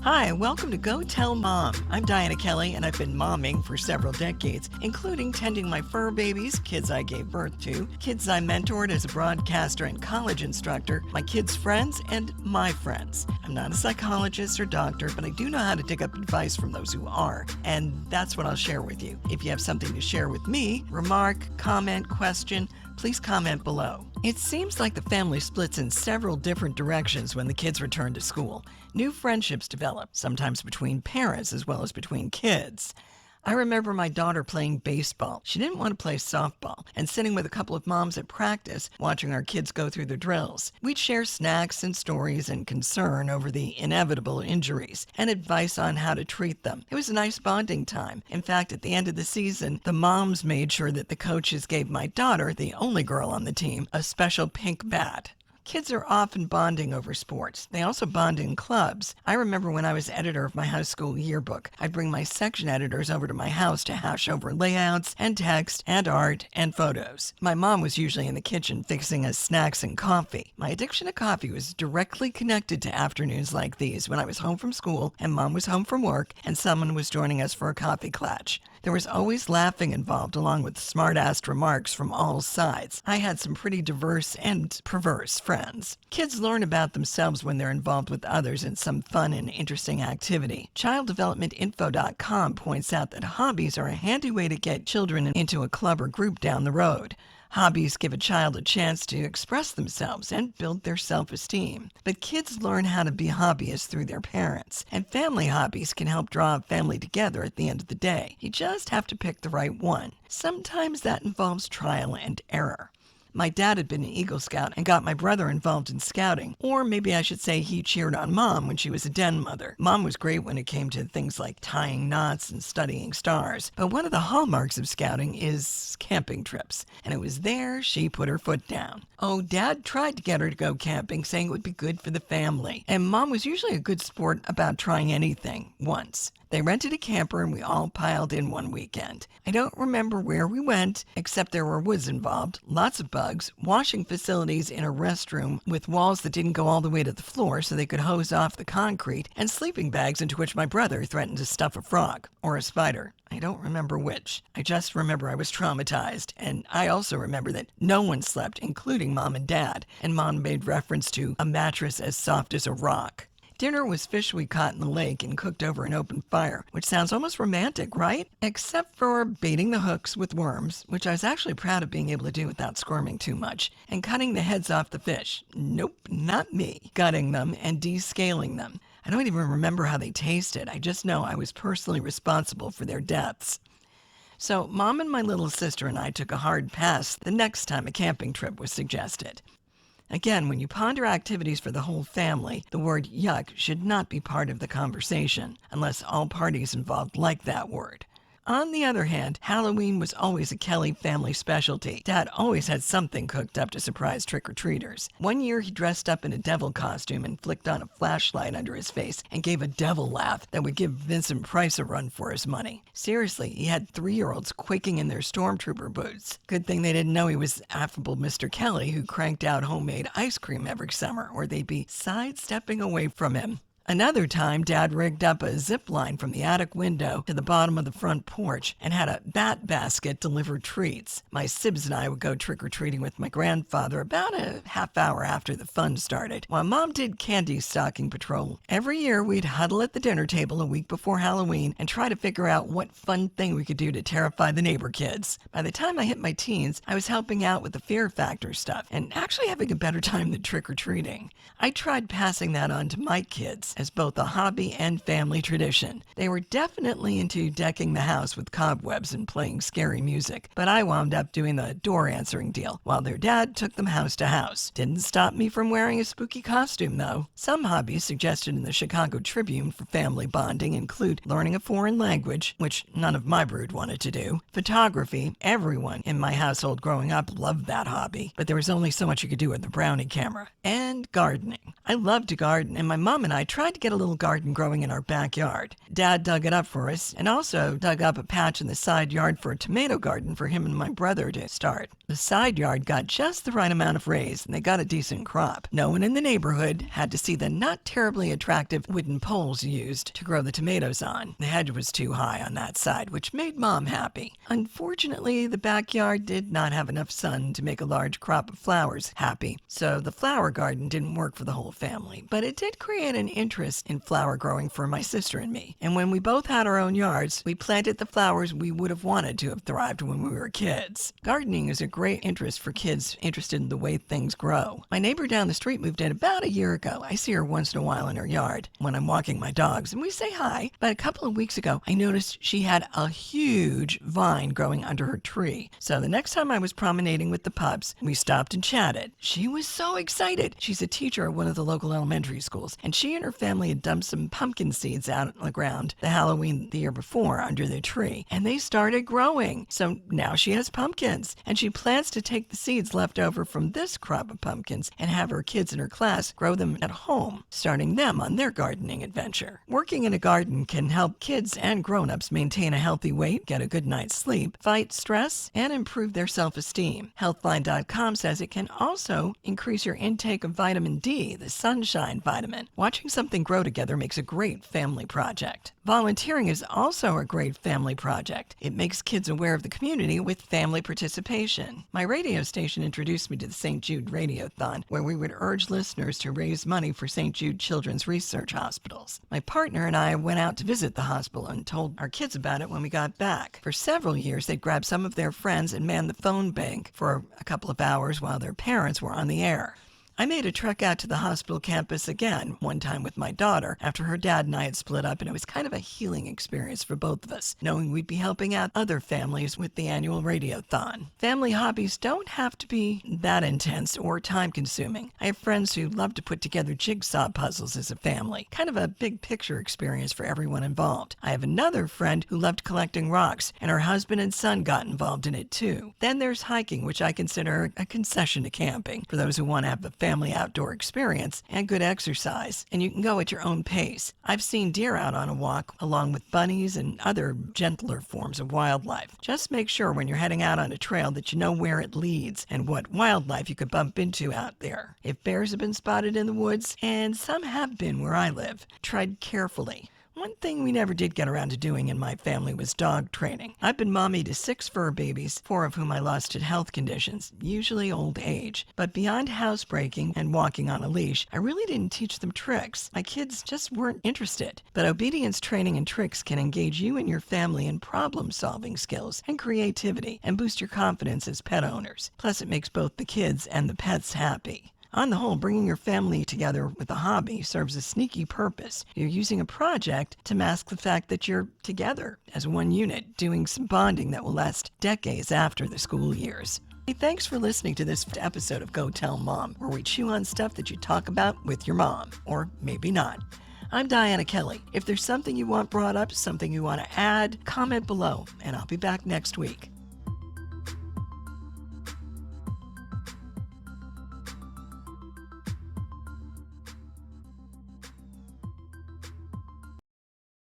Hi, welcome to Go Tell Mom. I'm Dianna Kelly, and I've been momming for several decades, including tending my fur babies, kids I gave birth to, kids I mentored as a broadcaster and college instructor, my kids' friends, and my friends. I'm not a psychologist or doctor, but I do know how to dig up advice from those who are, and that's what I'll share with you. If you have something to share with me, remark, comment, question, please comment below. It seems like the family splits in several different directions when the kids return to school. New friendships develop, sometimes between parents as well as between kids. I remember my daughter playing baseball. She didn't want to play softball, and sitting with a couple of moms at practice, watching our kids go through their drills. We'd share snacks and stories and concern over the inevitable injuries and advice on how to treat them. It was a nice bonding time. In fact, at the end of the season, the moms made sure that the coaches gave my daughter, the only girl on the team, a special pink bat. Kids are often bonding over sports. They also bond in clubs. I remember when I was editor of my high school yearbook, I'd bring my section editors over to my house to hash over layouts and text and art and photos. My mom was usually in the kitchen fixing us snacks and coffee. My addiction to coffee was directly connected to afternoons like these when I was home from school and mom was home from work and someone was joining us for a coffee clutch. There was always laughing involved along with smart-assed remarks from all sides. I had some pretty diverse and perverse friends. Kids learn about themselves when they're involved with others in some fun and interesting activity. ChildDevelopmentInfo.com points out that hobbies are a handy way to get children into a club or group down the road. Hobbies give a child a chance to express themselves and build their self-esteem. But kids learn how to be hobbyists through their parents, and family hobbies can help draw a family together at the end of the day. You just have to pick the right one. Sometimes that involves trial and error. My dad had been an Eagle Scout and got my brother involved in scouting. Or maybe I should say he cheered on Mom when she was a den mother. Mom was great when it came to things like tying knots and studying stars. But one of the hallmarks of scouting is camping trips. And it was there she put her foot down. Oh, Dad tried to get her to go camping, saying it would be good for the family. And Mom was usually a good sport about trying anything once. They rented a camper and we all piled in one weekend. I don't remember where we went, except there were woods involved, lots of bugs, washing facilities in a restroom with walls that didn't go all the way to the floor so they could hose off the concrete, and sleeping bags into which my brother threatened to stuff a frog or a spider. I don't remember which. I just remember I was traumatized, and I also remember that no one slept, including Mom and Dad, and Mom made reference to a mattress as soft as a rock. Dinner was fish we caught in the lake and cooked over an open fire, which sounds almost romantic, right? Except for baiting the hooks with worms, which I was actually proud of being able to do without squirming too much, and cutting the heads off the fish. Nope, not me. Gutting them and descaling them. I don't even remember how they tasted. I just know I was personally responsible for their deaths. So Mom and my little sister and I took a hard pass the next time a camping trip was suggested. Again, when you ponder activities for the whole family, the word yuck should not be part of the conversation, unless all parties involved like that word. On the other hand, Halloween was always a Kelly family specialty. Dad always had something cooked up to surprise trick-or-treaters. One year he dressed up in a devil costume and flicked on a flashlight under his face and gave a devil laugh that would give Vincent Price a run for his money. Seriously, he had 3-year-olds quaking in their stormtrooper boots. Good thing they didn't know he was affable Mr. Kelly who cranked out homemade ice cream every summer, or they'd be sidestepping away from him. Another time, Dad rigged up a zip line from the attic window to the bottom of the front porch and had a bat basket deliver treats. My sibs and I would go trick-or-treating with my grandfather about a half hour after the fun started, while Mom did candy stocking patrol. Every year, we'd huddle at the dinner table a week before Halloween and try to figure out what fun thing we could do to terrify the neighbor kids. By the time I hit my teens, I was helping out with the fear factor stuff and actually having a better time than trick-or-treating. I tried passing that on to my kids as both a hobby and family tradition. They were definitely into decking the house with cobwebs and playing scary music, but I wound up doing the door answering deal while their dad took them house to house. Didn't stop me from wearing a spooky costume, though. Some hobbies suggested in the Chicago Tribune for family bonding include learning a foreign language, which none of my brood wanted to do, photography. Everyone in my household growing up loved that hobby, but there was only so much you could do with the brownie camera, and gardening. I love to garden, and my mom and I tried to get a little garden growing in our backyard. Dad dug it up for us and also dug up a patch in the side yard for a tomato garden for him and my brother to start. The side yard got just the right amount of rays, and they got a decent crop. No one in the neighborhood had to see the not terribly attractive wooden poles used to grow the tomatoes on. The hedge was too high on that side, which made Mom happy. Unfortunately, the backyard did not have enough sun to make a large crop of flowers happy, so the flower garden didn't work for the whole family, but it did create an interest in flower growing for my sister and me. And when we both had our own yards, we planted the flowers we would have wanted to have thrived when we were kids. Gardening is a great interest for kids interested in the way things grow. My neighbor down the street moved in about a year ago. I see her once in a while in her yard when I'm walking my dogs, and we say hi. But a couple of weeks ago, I noticed she had a huge vine growing under her tree. So the next time I was promenading with the pups, we stopped and chatted. She was so excited. She's a teacher at one of the local elementary schools, and she and her family had dumped some pumpkin seeds out on the ground the Halloween the year before under the tree, and they started growing. So now she has pumpkins, and she plans to take the seeds left over from this crop of pumpkins and have her kids in her class grow them at home, starting them on their gardening adventure. Working in a garden can help kids and grown-ups maintain a healthy weight, get a good night's sleep, fight stress, and improve their self-esteem. Healthline.com says it can also increase your intake of vitamin D, the sunshine vitamin. Watching something grow together makes a great family project. Volunteering is also a great family project. It makes kids aware of the community with family participation. My radio station introduced me to the St. Jude Radiothon, where we would urge listeners to raise money for St. Jude Children's Research Hospitals. My partner and I went out to visit the hospital and told our kids about it when we got back. For several years, they'd grab some of their friends and man the phone bank for a couple of hours while their parents were on the air. I made a trek out to the hospital campus again, one time with my daughter, after her dad and I had split up, and it was kind of a healing experience for both of us, knowing we'd be helping out other families with the annual Radiothon. Family hobbies don't have to be that intense or time-consuming. I have friends who love to put together jigsaw puzzles as a family, kind of a big picture experience for everyone involved. I have another friend who loved collecting rocks, and her husband and son got involved in it too. Then there's hiking, which I consider a concession to camping, for those who want to have a family outdoor experience and good exercise, and you can go at your own pace. I've seen deer out on a walk along with bunnies and other gentler forms of wildlife. Just make sure when you're heading out on a trail that you know where it leads and what wildlife you could bump into out there. If bears have been spotted in the woods, and some have been where I live, tread carefully. One thing we never did get around to doing in my family was dog training. I've been mommy to 6 fur babies, 4 of whom I lost to health conditions, usually old age. But beyond housebreaking and walking on a leash, I really didn't teach them tricks. My kids just weren't interested. But obedience training and tricks can engage you and your family in problem-solving skills and creativity and boost your confidence as pet owners. Plus, it makes both the kids and the pets happy. On the whole, bringing your family together with a hobby serves a sneaky purpose. You're using a project to mask the fact that you're together as one unit, doing some bonding that will last decades after the school years. Hey, thanks for listening to this episode of Go Tell Mom, where we chew on stuff that you talk about with your mom, or maybe not. I'm Dianna Kelly. If there's something you want brought up, something you want to add, comment below, and I'll be back next week.